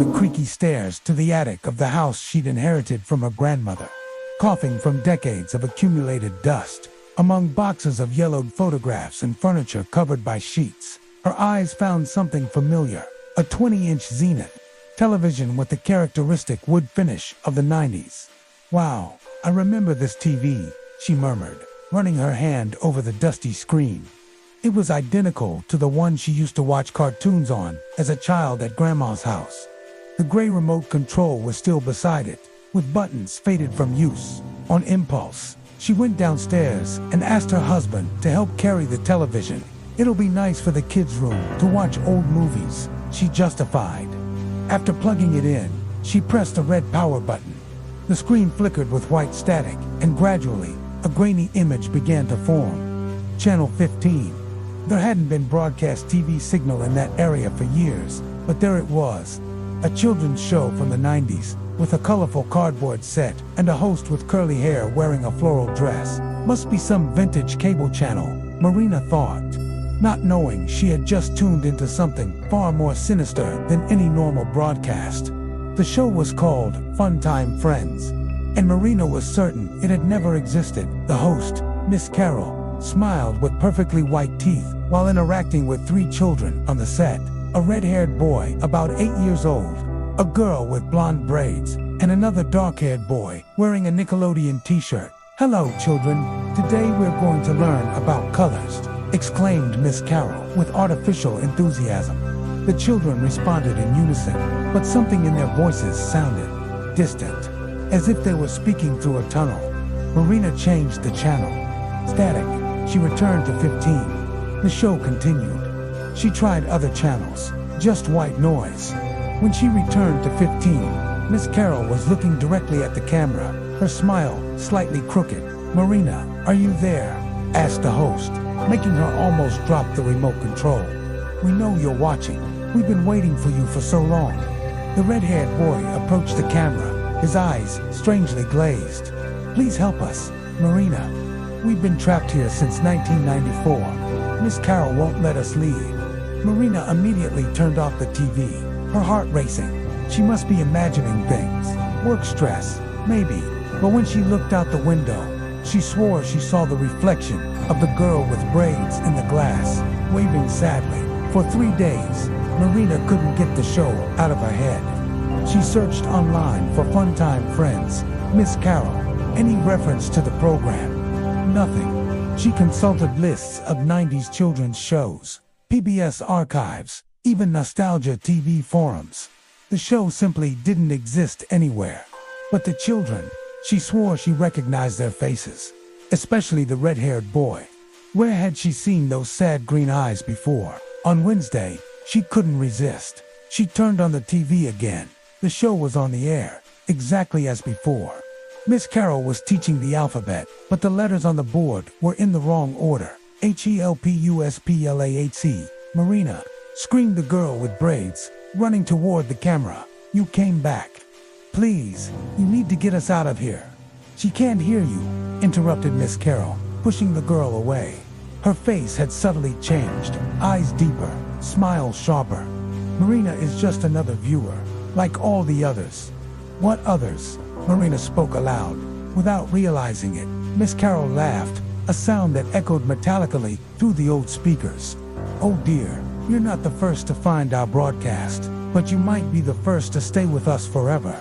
the creaky stairs to the attic of the house she'd inherited from her grandmother, coughing from decades of accumulated dust. Among boxes of yellowed photographs and furniture covered by sheets, her eyes found something familiar, a 20-inch Zenith television with the characteristic wood finish of the 90s. "Wow, I remember this TV," she murmured, running her hand over the dusty screen. It was identical to the one she used to watch cartoons on as a child at Grandma's house. The gray remote control was still beside it, with buttons faded from use. On impulse, she went downstairs and asked her husband to help carry the television. "It'll be nice for the kids' room to watch old movies," she justified. After plugging it in, she pressed a red power button. The screen flickered with white static, and gradually, a grainy image began to form. Channel 15. There hadn't been broadcast TV signal in that area for years, but there it was. A children's show from the 90s, with a colorful cardboard set and a host with curly hair wearing a floral dress. Must be some vintage cable channel, Marina thought, not knowing she had just tuned into something far more sinister than any normal broadcast. The show was called Fun Time Friends, and Marina was certain it had never existed. The host, Miss Carol, smiled with perfectly white teeth while interacting with 3 children on the set. A red-haired boy about 8 years old, a girl with blonde braids, and another dark-haired boy wearing a Nickelodeon t-shirt. "Hello, children. Today we're going to learn about colors," exclaimed Miss Carol with artificial enthusiasm. The children responded in unison, but something in their voices sounded distant, as if they were speaking through a tunnel. Marina changed the channel. Static. She returned to 15. The show continued. She tried other channels, just white noise. When she returned to 15, Miss Carol was looking directly at the camera, her smile slightly crooked. "Marina, are you there?" asked the host, making her almost drop the remote control. "We know you're watching. We've been waiting for you for so long." The red-haired boy approached the camera, his eyes strangely glazed. "Please help us, Marina. We've been trapped here since 1994. Miss Carol won't let us leave." Marina immediately turned off the TV, her heart racing. She must be imagining things. Work stress, maybe. But when she looked out the window, she swore she saw the reflection of the girl with braids in the glass, waving sadly. For 3 days, Marina couldn't get the show out of her head. She searched online for Fun Time Friends, Miss Carol, any reference to the program. Nothing. She consulted lists of 90s children's shows, PBS archives, even nostalgia TV forums. The show simply didn't exist anywhere. But the children, she swore she recognized their faces, especially the red-haired boy. Where had she seen those sad green eyes before? On Wednesday, she couldn't resist. She turned on the TV again. The show was on the air, exactly as before. Miss Carol was teaching the alphabet, but the letters on the board were in the wrong order. HELPUSPLAHC. "Marina," screamed the girl with braids, running toward the camera. "You came back. Please, you need to get us out of here." "She can't hear you," interrupted Miss Carol, pushing the girl away. Her face had subtly changed, eyes deeper, smile sharper. "Marina is just another viewer, like all the others." "What others?" Marina spoke aloud. Without realizing it, Miss Carol laughed, a sound that echoed metallically through the old speakers. "Oh dear, you're not the first to find our broadcast, but you might be the first to stay with us forever."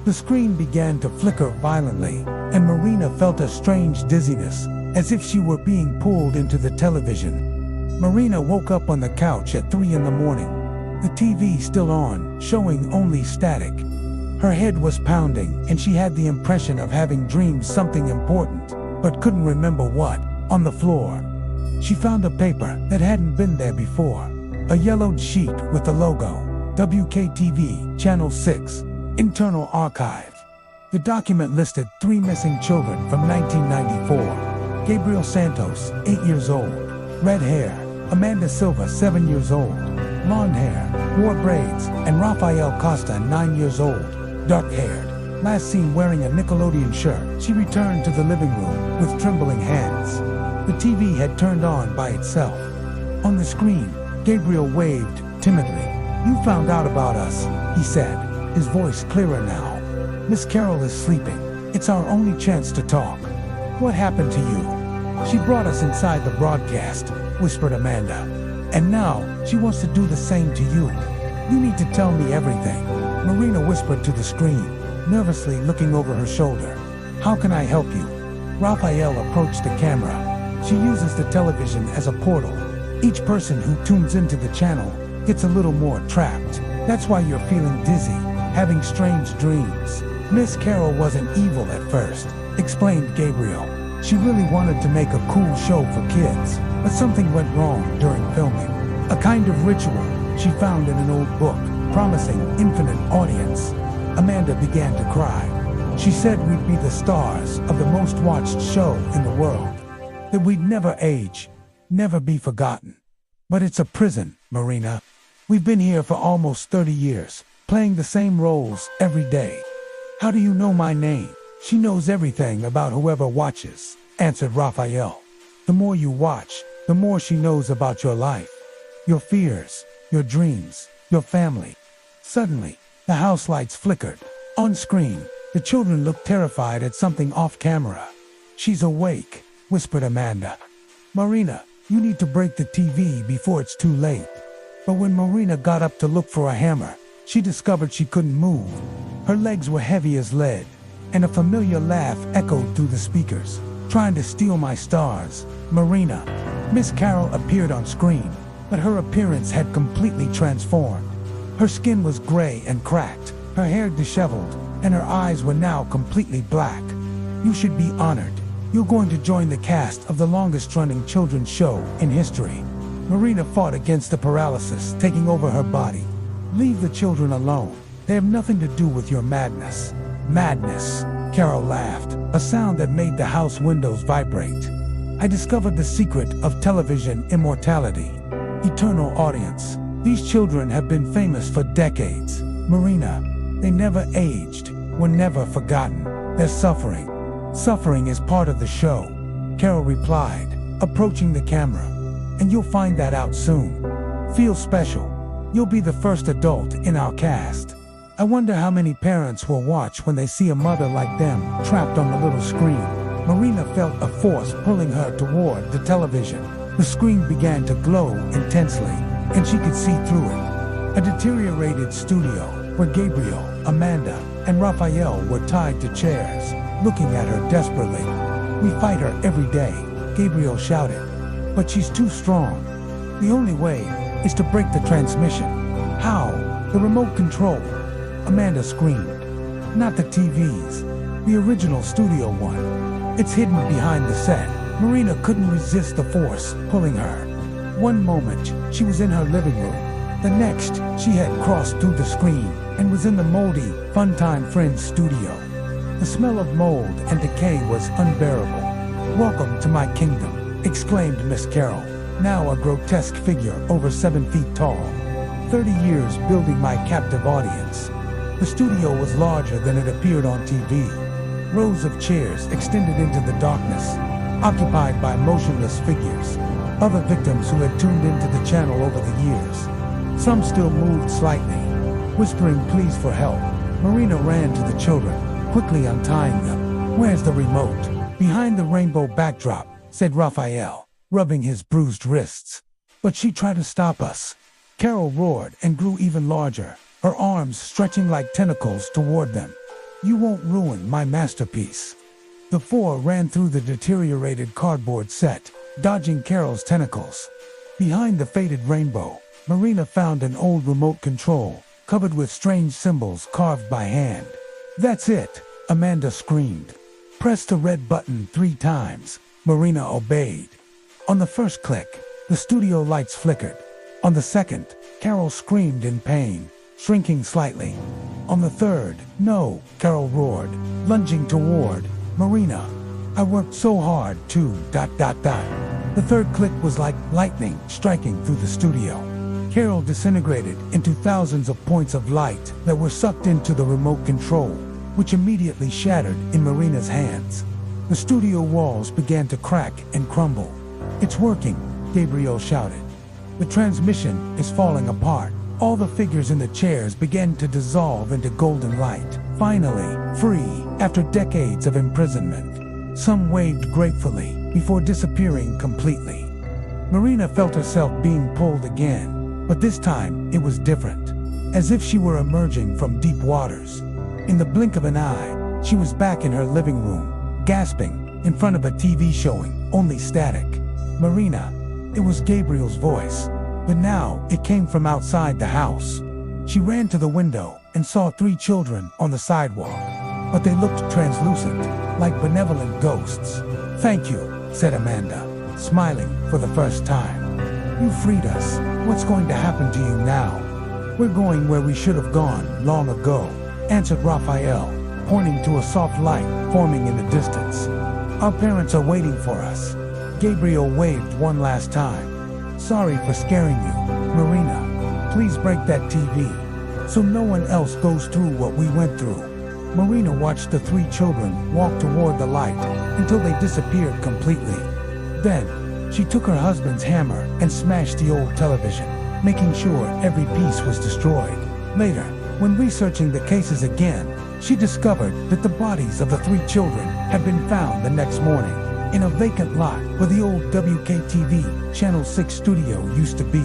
The screen began to flicker violently, and Marina felt a strange dizziness, as if she were being pulled into the television. Marina woke up on the couch at 3 in the morning. The TV still on, showing only static. Her head was pounding, and she had the impression of having dreamed something important, but couldn't remember what. On the floor, she found a paper that hadn't been there before. A yellowed sheet with the logo, WKTV, Channel 6, Internal Archive. The document listed 3 missing children from 1994. Gabriel Santos, 8 years old. Red hair. Amanda Silva, 7 years old. Blonde hair, wore braids, and Rafael Costa, 9 years old. Dark-haired, last seen wearing a Nickelodeon shirt. She returned to the living room with trembling hands. The TV had turned on by itself. On the screen, Gabriel waved timidly. You found out about us, he said, his voice clearer now. Miss Carol is sleeping. It's our only chance to talk. What happened to you? She brought us inside the broadcast, whispered Amanda. And now, she wants to do the same to you. You need to tell me everything. Marina whispered to the screen, nervously looking over her shoulder. How can I help you? Raphael approached the camera. She uses the television as a portal. Each person who tunes into the channel gets a little more trapped. That's why you're feeling dizzy, having strange dreams. Miss Carol wasn't evil at first, explained Gabriel. She really wanted to make a cool show for kids, but something went wrong during filming. A kind of ritual she found in an old book, promising infinite audience. Amanda began to cry. She said we'd be the stars of the most watched show in the world, that we'd never age, never be forgotten. But it's a prison, Marina. We've been here for almost 30 years, playing the same roles every day. How do you know my name? She knows everything about whoever watches, answered Raphael. The more you watch, the more she knows about your life, your fears, your dreams, your family. Suddenly, the house lights flickered. On screen, the children looked terrified at something off camera. She's awake, whispered Amanda. Marina, you need to break the TV before it's too late. But when Marina got up to look for a hammer, she discovered she couldn't move. Her legs were heavy as lead, and a familiar laugh echoed through the speakers. Trying to steal my stars, Marina. Miss Carol appeared on screen, but her appearance had completely transformed. Her skin was gray and cracked, her hair disheveled, and her eyes were now completely black. You should be honored. You're going to join the cast of the longest-running children's show in history. Marina fought against the paralysis taking over her body. Leave the children alone. They have nothing to do with your madness. Madness, Carol laughed, a sound that made the house windows vibrate. I discovered the secret of television immortality. Eternal audience. These children have been famous for decades. Marina, they never aged, were never forgotten. They're suffering. Suffering is part of the show, Carol replied, approaching the camera. And you'll find that out soon. Feel special. You'll be the first adult in our cast. I wonder how many parents will watch when they see a mother like them trapped on the little screen. Marina felt a force pulling her toward the television. The screen began to glow intensely, and she could see through it. A deteriorated studio where Gabriel, Amanda, and Raphael were tied to chairs, looking at her desperately. We fight her every day, Gabriel shouted. But she's too strong. The only way is to break the transmission. How? The remote control. Amanda screamed. Not the TVs. The original studio one. It's hidden behind the set. Marina couldn't resist the force pulling her. One moment, she was in her living room. The next, she had crossed through the screen and was in the moldy Funtime Friends studio. The smell of mold and decay was unbearable. Welcome to my kingdom, exclaimed Miss Carol, now a grotesque figure over 7 feet tall. 30 years building my captive audience. The studio was larger than it appeared on TV. Rows of chairs extended into the darkness, occupied by motionless figures, other victims who had tuned into the channel over the years. Some still moved slightly, whispering pleas for help. Marina ran to the children, quickly untying them. Where's the remote? Behind the rainbow backdrop, said Raphael, rubbing his bruised wrists. But she tried to stop us. Carol roared and grew even larger, her arms stretching like tentacles toward them. You won't ruin my masterpiece. The four ran through the deteriorated cardboard set, dodging Carol's tentacles. Behind the faded rainbow, Marina found an old remote control, covered with strange symbols carved by hand. That's it, Amanda screamed. Press the red button 3 times. Marina obeyed. On the first click, the studio lights flickered. On the second, Carol screamed in pain, shrinking slightly. On the third, no, Carol roared, lunging toward Marina. I worked so hard to ... The third click was like lightning striking through the studio. Carol disintegrated into thousands of points of light that were sucked into the remote control, which immediately shattered in Marina's hands. The studio walls began to crack and crumble. It's working, Gabriel shouted. The transmission is falling apart. All the figures in the chairs began to dissolve into golden light. Finally, free, after decades of imprisonment. Some waved gratefully, before disappearing completely. Marina felt herself being pulled again, but this time it was different. As if she were emerging from deep waters. In the blink of an eye, she was back in her living room, gasping, in front of a TV showing only static. Marina. It was Gabriel's voice, but now it came from outside the house. She ran to the window and saw 3 children on the sidewalk, but they looked translucent, like benevolent ghosts. "Thank you," said Amanda, smiling for the first time. "You freed us. What's going to happen to you now?" "We're going where we should have gone long ago," answered Raphael, pointing to a soft light forming in the distance. "Our parents are waiting for us." Gabriel waved one last time. "Sorry for scaring you, Marina. Please break that TV, so no one else goes through what we went through." Marina watched the 3 children walk toward the light until they disappeared completely. Then, she took her husband's hammer and smashed the old television, making sure every piece was destroyed. Later, when researching the cases again, she discovered that the bodies of the 3 children had been found the next morning, in a vacant lot where the old WKTV Channel 6 studio used to be.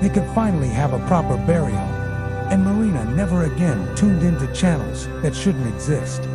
They could finally have a proper burial. And Marina never again tuned into channels that shouldn't exist.